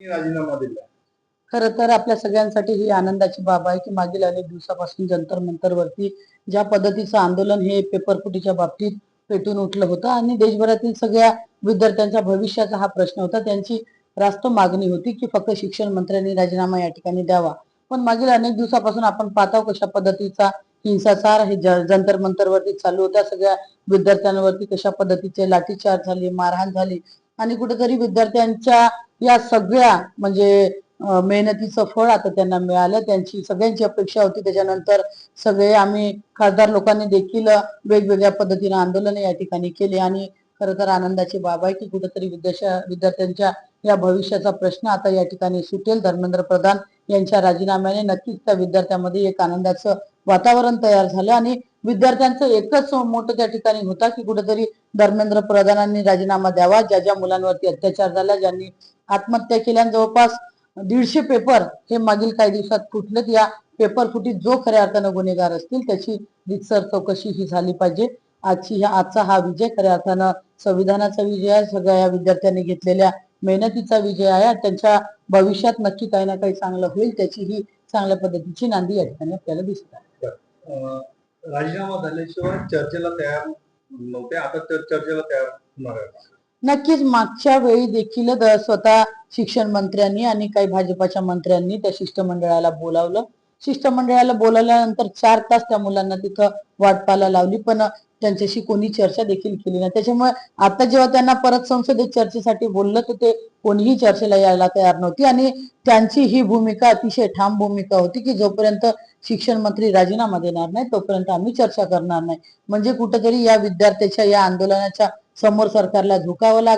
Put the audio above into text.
राजीनामा दिला। खरं तर आपल्या सगळ्यांसाठी ही आनंदाची बाब आहे की मागील अनेक दिवसापासून जंतर मंतरवरती ज्या पद्धतीचं आंदोलन हे पेपरफुटीच्या बाबतीत पेटून उठलं होतं आणि देशभरातील सगळ्या विद्यार्थ्यांच्या भविष्याचा हा प्रश्न होता. त्यांची रास्त मागणी होती की फक्त शिक्षण मंत्र्यांनी राजीनामा या ठिकाणी द्यावा. पण मागील अनेक दिवसापासून आपण पाहतो कशा पद्धतीचा हिंसाचार हे जंतर मंतरवरती चालू होता. सगळ्या विद्यार्थ्यांवरती कशा पद्धतीचे लाठीचार्ज झाली, मारहाण झाली आणि कुठेतरी विद्यार्थ्यांच्या या सगळ्या म्हणजे मेहनतीचं फळ आता त्यांना मिळालं. त्यांची सगळ्यांची अपेक्षा होती. त्याच्यानंतर सगळे आम्ही खासदार लोकांनी देखील वेगवेगळ्या पद्धतीने आंदोलन या ठिकाणी केले आणि खरं तर आनंदाची बाब आहे की कुठेतरी विद्यार्थ्यांच्या या भविष्याचा प्रश्न आता या ठिकाणी सुटेल. धर्मेंद्र प्रधान यांच्या राजीनाम्याने नक्कीच त्या विद्यार्थ्यांमध्ये एक आनंदाचं वातावरण तयार झालं आणि विद्यार्थ्यांचं एकच मोठं त्या ठिकाणी होता की कुठेतरी धर्मेंद्र प्रधानांनी राजीनामा द्यावा. ज्या ज्या मुलांवरती अत्याचार झाला, ज्यांनी आत्महत्या केल्या, जवळपास 150 पेपर हे मागील काही दिवसात फुटलेत. या पेपर फुटीत जो खऱ्या अर्थानं गुन्हेगार असतील त्याची रितसर चौकशी ही झाली पाहिजे. आजचा हा विजय खऱ्या अर्थानं संविधानाचा विजय आहे. सगळ्या या विद्यार्थ्यांनी घेतलेल्या मेहनतीचा विजय आहे. त्यांच्या भविष्यात नक्की काही ना काही चांगलं होईल त्याची ही चांगल्या पद्धतीची नांदी या ठिकाणी आपल्याला दिसत आहे. राजीनामा झाल्याशिवाय चर्चेला तयार नव्हते, आता चर्चेला तयार होणार आहे. नक्कीच मागच्या वेळी देखील स्वतः शिक्षण मंत्र्यांनी आणि काही भाजपाच्या मंत्र्यांनी त्या शिष्टमंडळाला बोलावलं. शिष्टमंडळाला बोलावल्यानंतर 4 तास त्या मुलांना तिथं वाट लावली, पण त्यांच्याशी कोणी चर्चा देखील केली नाही. त्याच्यामुळे आता जेव्हा त्यांना परत संसदेत चर्चेसाठी बोललं तर ते कोणीही चर्चेला यायला तयार नव्हती आणि त्यांची ही भूमिका अतिशय ठाम भूमिका होती की जोपर्यंत शिक्षण मंत्री राजीनामा देणार नाही तोपर्यंत आम्ही चर्चा करणार नाही. म्हणजे कुठेतरी या विद्यार्थ्याच्या या आंदोलनाच्या समोर सरकारला झुकावं लागलं.